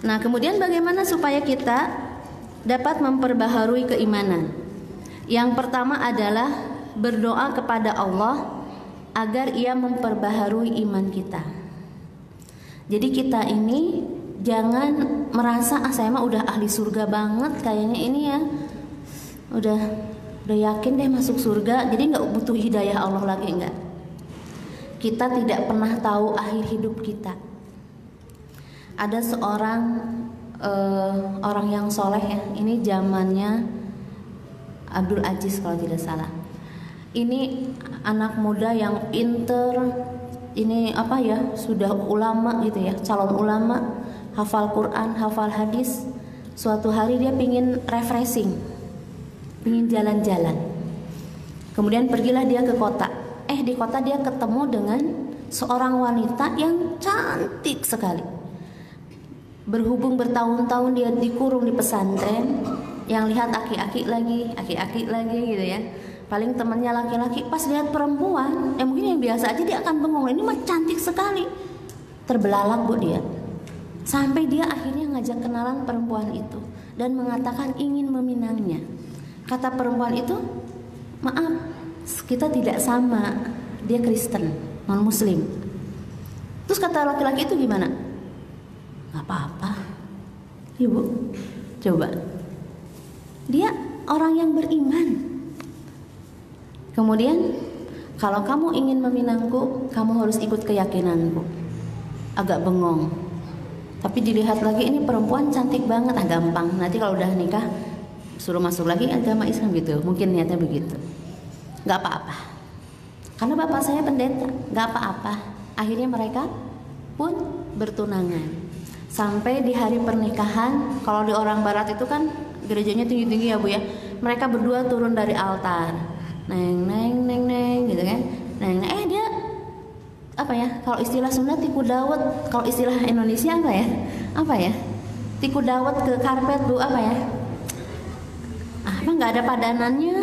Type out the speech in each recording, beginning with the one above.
Nah, kemudian bagaimana supaya kita dapat memperbaharui keimanan? Yang pertama adalah berdoa kepada Allah agar Ia memperbaharui iman kita. Jadi kita ini jangan merasa saya mah udah ahli surga banget kayaknya ini ya. Udah yakin deh masuk surga, jadi nggak butuh hidayah Allah lagi, enggak. Kita tidak pernah tahu akhir hidup kita. Ada seorang orang yang soleh ya, ini zamannya Abdul Aziz kalau tidak salah. Ini anak muda yang pinter, ini apa ya, sudah ulama gitu ya, calon ulama, hafal Quran, hafal hadis. Suatu hari dia pingin refreshing, pingin jalan-jalan. Kemudian pergilah dia ke kota. Di kota dia ketemu dengan seorang wanita yang cantik sekali. Berhubung bertahun-tahun dia dikurung di pesantren, yang lihat aki-aki lagi gitu ya. Paling temannya laki-laki, pas lihat perempuan, mungkin yang biasa aja dia akan bengong. Ini mah cantik sekali. Terbelalak bu dia. Sampai dia akhirnya ngajak kenalan perempuan itu dan mengatakan ingin meminangnya. Kata perempuan itu, maaf, kita tidak sama. Dia Kristen, non Muslim. Terus kata laki-laki itu gimana? Gak apa-apa. Ibu, coba. Dia orang yang beriman. Kemudian, kalau kamu ingin meminangku, kamu harus ikut keyakinanku. Agak bengong. Tapi dilihat lagi, ini perempuan cantik banget, gampang. Nanti kalau udah nikah, suruh masuk lagi agama Islam gitu. Mungkin niatnya begitu. Gak apa-apa. Karena bapak saya pendeta, gak apa-apa. Akhirnya mereka pun bertunangan. Sampai di hari pernikahan, kalau di orang barat itu kan gerejanya tinggi-tinggi ya bu ya. Mereka berdua turun dari altar, neng gitu kan. Neng, dia apa ya? Kalau istilah Sunda tiku dawet, kalau istilah Indonesia apa ya? Apa ya? Tiku dawet ke karpet bu, apa ya? Apa nggak ada padanannya?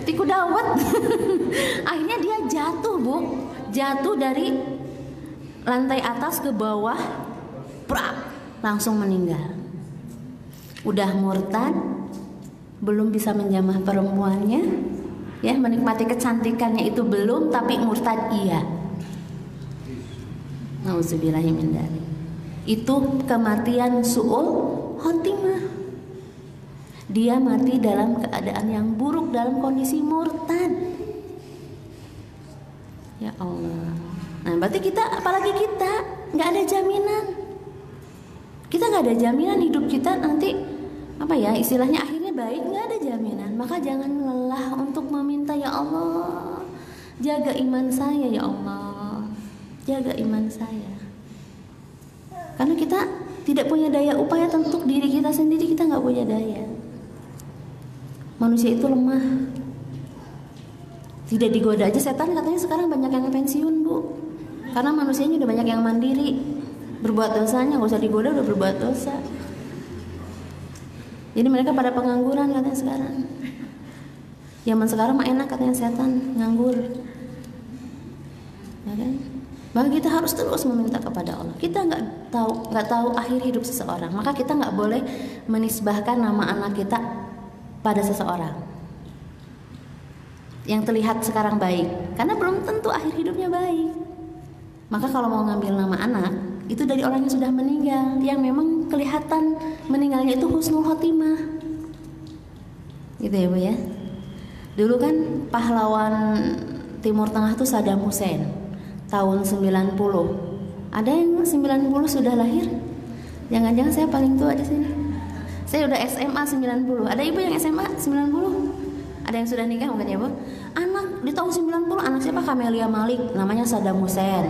Tiku dawet. Akhirnya dia jatuh bu, jatuh dari lantai atas ke bawah, prak, langsung meninggal. Udah murtad, belum bisa menjamah perempuannya, ya menikmati kecantikannya itu belum, tapi murtad iya. Nauzubillahimin dzalik. Itu kematian su'ul khotimah. Dia mati dalam keadaan yang buruk, dalam kondisi murtad. Ya Allah. Nah, berarti kita, apalagi kita, nggak ada jaminan. Kita nggak ada jaminan hidup kita nanti apa ya istilahnya akhirnya baik, nggak ada jaminan. Maka jangan lelah untuk meminta, ya Allah, jaga iman saya ya Allah, jaga iman saya. Karena kita tidak punya daya upaya untuk diri kita sendiri, kita nggak punya daya. Manusia itu lemah. Tidak digoda aja setan, katanya sekarang banyak yang pensiun bu. Karena manusianya udah banyak yang mandiri. Berbuat dosanya nggak usah digoda, udah berbuat dosa. Jadi mereka pada pengangguran katanya sekarang. Zaman sekarang mah enak katanya setan nganggur. Ya kan? Maka kita harus terus meminta kepada Allah. Kita nggak tahu akhir hidup seseorang. Maka kita nggak boleh menisbahkan nama anak kita pada seseorang yang terlihat sekarang baik, karena belum tentu akhir hidupnya baik. Maka kalau mau ngambil nama anak, itu dari orang yang sudah meninggal, yang memang kelihatan meninggalnya itu husnul khotimah, gitu ya bu ya. Dulu kan pahlawan Timur Tengah tuh Saddam Hussein tahun 90. Ada yang 90 sudah lahir? Jangan-jangan saya paling tua di sini. Saya udah SMA 90. Ada ibu yang SMA 90? Ada yang sudah nikah mungkin ya bu? Anak di tahun 90, anak siapa? Kamelia Malik, namanya Saddam Hussein.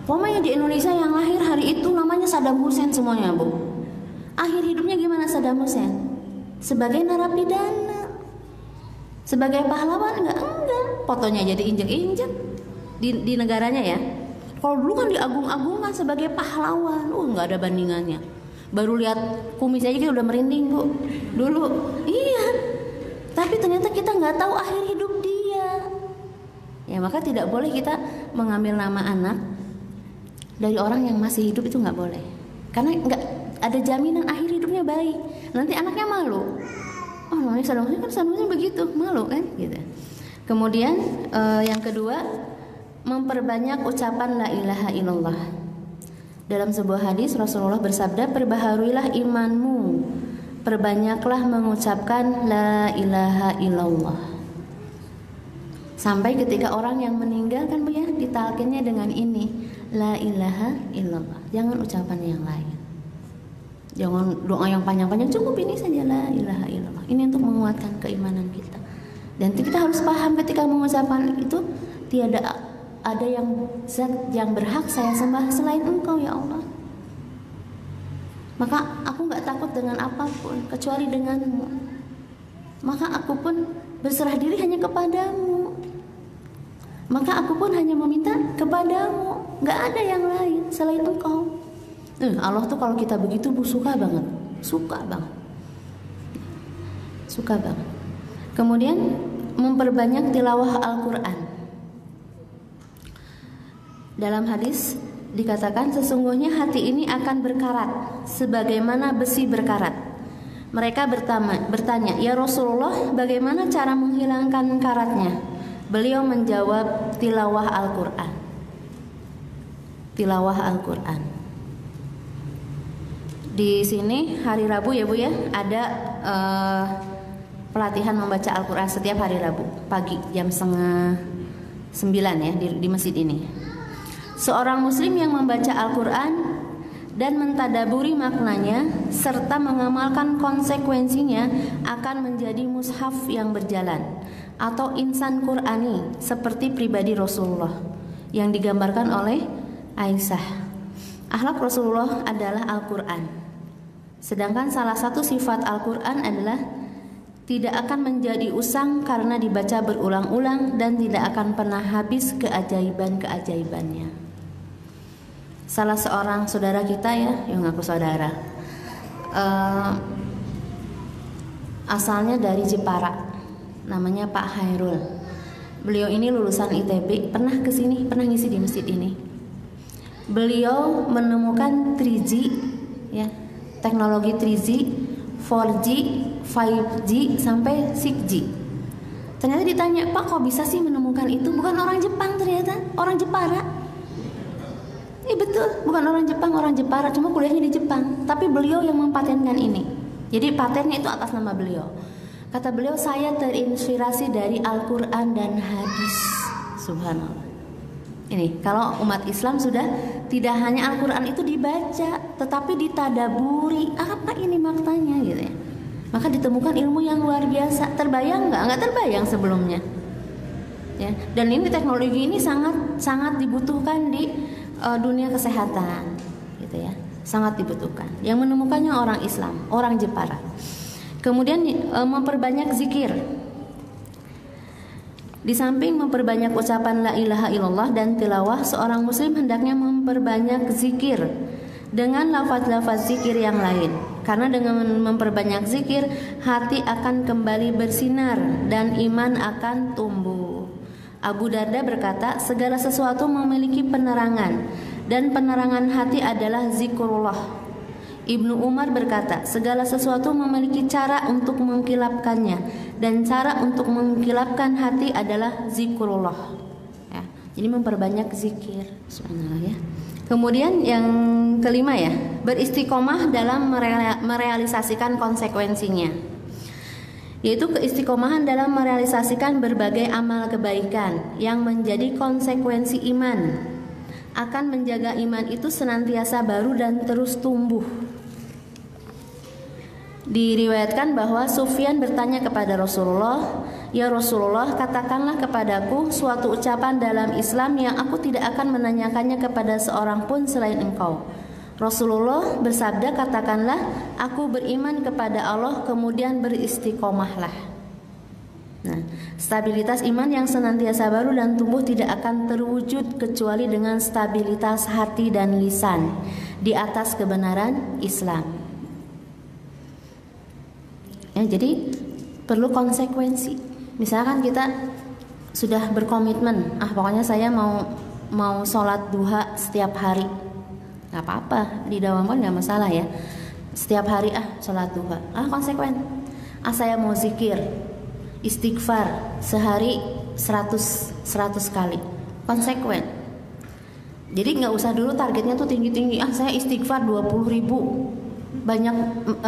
Pokoknya di Indonesia yang lahir hari itu namanya Saddam Hussein semuanya bu. Akhir hidupnya gimana Saddam Hussein? Sebagai narapidana, sebagai pahlawan enggak? Fotonya jadi injek-injek di negaranya ya. Kalau dulu kan diagung-agungkan sebagai pahlawan, nggak ada bandingannya. Baru lihat kumis aja kita udah merinding bu. Dulu, iya. Tapi ternyata kita nggak tahu akhir hidup dia. Ya maka tidak boleh kita mengambil nama anak dari orang yang masih hidup, itu nggak boleh. karena nggak ada jaminan akhir hidupnya baik. Nanti anaknya malu. Oh, namanya Saddam Hussein kan Saddam Hussein begitu, malu kan gitu. Kemudian yang kedua, memperbanyak ucapan la ilaha illallah. Dalam sebuah hadis Rasulullah bersabda, perbaharuilah imanmu, perbanyaklah mengucapkan la ilaha illallah. Sampai ketika orang yang meninggal kan Bu ya, ditalkinnya dengan ini, la ilaha illallah. Jangan ucapan yang lain. Jangan doa yang panjang-panjang, cukup ini saja la ilaha illallah. Ini untuk menguatkan keimanan kita. Dan kita harus paham ketika mengucapkan itu, tiada ada yang zat yang berhak saya sembah selain Engkau ya Allah. Maka aku nggak takut dengan apapun kecuali denganmu. Maka aku pun berserah diri hanya kepadamu. Maka aku pun hanya meminta kepadamu, nggak ada yang lain selain Engkau. Allah tuh kalau kita begitu Bu, suka banget, suka banget. Kemudian memperbanyak tilawah Al-Quran. Dalam hadis dikatakan, sesungguhnya hati ini akan berkarat sebagaimana besi berkarat. Mereka bertanya, ya Rasulullah, bagaimana cara menghilangkan karatnya? Beliau menjawab, tilawah Al-Quran. Tilawah Al-Quran. Di sini hari Rabu ya Bu ya, ada pelatihan membaca Al-Quran setiap hari Rabu pagi jam 8:30 ya di masjid ini. Seorang muslim yang membaca Al-Quran dan mentadaburi maknanya serta mengamalkan konsekuensinya akan menjadi mushaf yang berjalan atau insan Qur'ani seperti pribadi Rasulullah yang digambarkan oleh Aisyah. Akhlak Rasulullah adalah Al-Quran. Sedangkan salah satu sifat Al-Quran adalah tidak akan menjadi usang karena dibaca berulang-ulang dan tidak akan pernah habis keajaiban-keajaibannya. Salah seorang saudara kita ya, yang ngaku saudara, asalnya dari Jepara, namanya Pak Hairul. Beliau ini lulusan ITB, pernah kesini, pernah ngisi di masjid ini. Beliau menemukan 3G ya, teknologi 3G, 4G, 5G sampai 6G. Ternyata ditanya, Pak kok bisa sih menemukan itu? Bukan orang Jepang ternyata, orang Jepara. Betul, bukan orang Jepang, orang Jepara, cuma kuliahnya di Jepang. Tapi beliau yang mempatenkan ini. Jadi patennya itu atas nama beliau. Kata beliau, saya terinspirasi dari Al-Quran dan hadis. Subhanallah. Ini kalau umat Islam sudah tidak hanya Al-Quran itu dibaca, tetapi ditadaburi, apa ini maknanya gitu ya. Maka ditemukan ilmu yang luar biasa. Terbayang nggak? Nggak terbayang sebelumnya. Ya. Dan ini teknologi ini sangat dibutuhkan di dunia kesehatan, gitu ya. Sangat dibutuhkan. Yang menemukannya orang Islam, orang Jepara. Kemudian memperbanyak zikir. Di samping memperbanyak ucapan la ilaha illallah dan tilawah, seorang muslim hendaknya memperbanyak zikir dengan lafaz-lafaz zikir yang lain. Karena dengan memperbanyak zikir, hati akan kembali bersinar dan iman akan tumbuh. Abu Darda berkata, segala sesuatu memiliki penerangan dan penerangan hati adalah zikrullah. Ibnu Umar berkata, segala sesuatu memiliki cara untuk mengkilapkannya dan cara untuk mengkilapkan hati adalah zikrullah. Ya, jadi memperbanyak zikir. Subhanallah ya. Kemudian yang kelima ya, beristiqomah dalam merealisasikan konsekuensinya, yaitu keistiqomahan dalam merealisasikan berbagai amal kebaikan yang menjadi konsekuensi iman, akan menjaga iman itu senantiasa baru dan terus tumbuh. Diriwayatkan bahwa Sufyan bertanya kepada Rasulullah, ya Rasulullah, katakanlah kepadaku suatu ucapan dalam Islam yang aku tidak akan menanyakannya kepada seorang pun selain engkau. Rasulullah bersabda, katakanlah aku beriman kepada Allah, kemudian beristiqomahlah. Nah, stabilitas iman yang senantiasa baru dan tumbuh tidak akan terwujud kecuali dengan stabilitas hati dan lisan di atas kebenaran Islam. Ya, jadi perlu konsekuensi. Misalkan kita sudah berkomitmen, pokoknya saya mau sholat duha setiap hari. nggak apa-apa, didawamkan nggak masalah ya. Setiap hari sholat duha, konsekuen. Saya mau zikir, istighfar sehari 100 kali, konsekuen. Jadi nggak usah dulu targetnya tuh tinggi-tinggi. Saya istighfar 20.000 banyak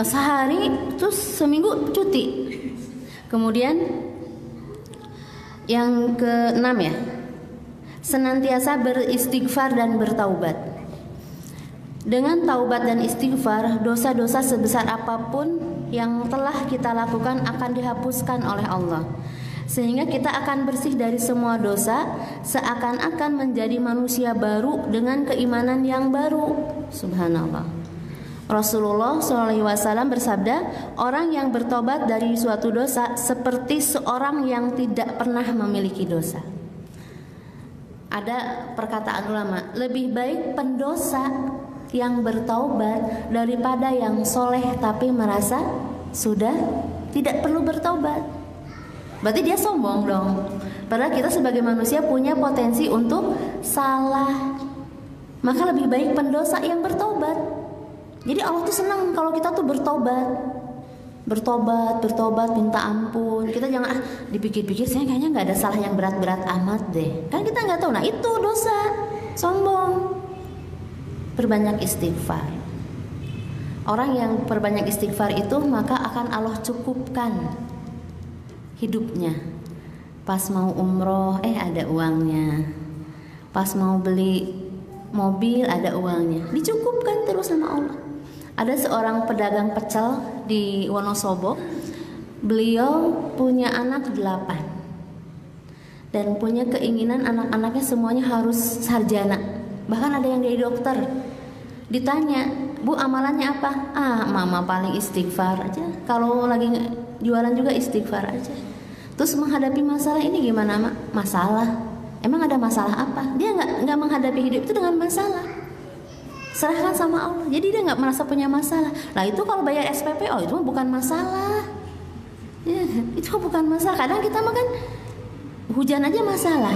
sehari, terus seminggu cuti. Kemudian yang keenam ya, senantiasa beristighfar dan bertaubat. Dengan taubat dan istighfar, dosa-dosa sebesar apapun yang telah kita lakukan akan dihapuskan oleh Allah, sehingga kita akan bersih dari semua dosa, seakan-akan menjadi manusia baru dengan keimanan yang baru. Subhanallah. Rasulullah SAW bersabda, orang yang bertobat dari suatu dosa seperti seorang yang tidak pernah memiliki dosa. Ada perkataan ulama, lebih baik pendosa yang bertaubat daripada yang soleh tapi merasa sudah tidak perlu bertaubat. Berarti dia sombong dong. Padahal kita sebagai manusia punya potensi untuk salah. Maka lebih baik pendosa yang bertobat. Jadi Allah tuh senang kalau kita tuh bertobat, minta ampun. Kita jangan dipikir-pikir, saya kayaknya nggak ada salah yang berat-berat amat deh. Kan kita nggak tahu. Nah itu dosa, sombong. Perbanyak istighfar. Orang yang perbanyak istighfar itu maka akan Allah cukupkan hidupnya. Pas mau umroh, ada uangnya. Pas mau beli mobil, ada uangnya. Dicukupkan terus sama Allah. Ada seorang pedagang pecel di Wonosobo. Beliau punya anak 8 dan punya keinginan anak-anaknya semuanya harus sarjana. Bahkan ada yang jadi dokter. Ditanya, Bu, amalannya apa? Mama paling istighfar aja. Kalau lagi jualan juga istighfar aja. Terus menghadapi masalah ini gimana, Mak? Masalah? Emang ada masalah apa? Dia nggak menghadapi hidup itu dengan masalah. Serahkan sama Allah. Jadi dia nggak merasa punya masalah. Nah itu kalau bayar SPP, itu bukan masalah. Ya, itu bukan masalah. Kadang kita makan hujan aja masalah.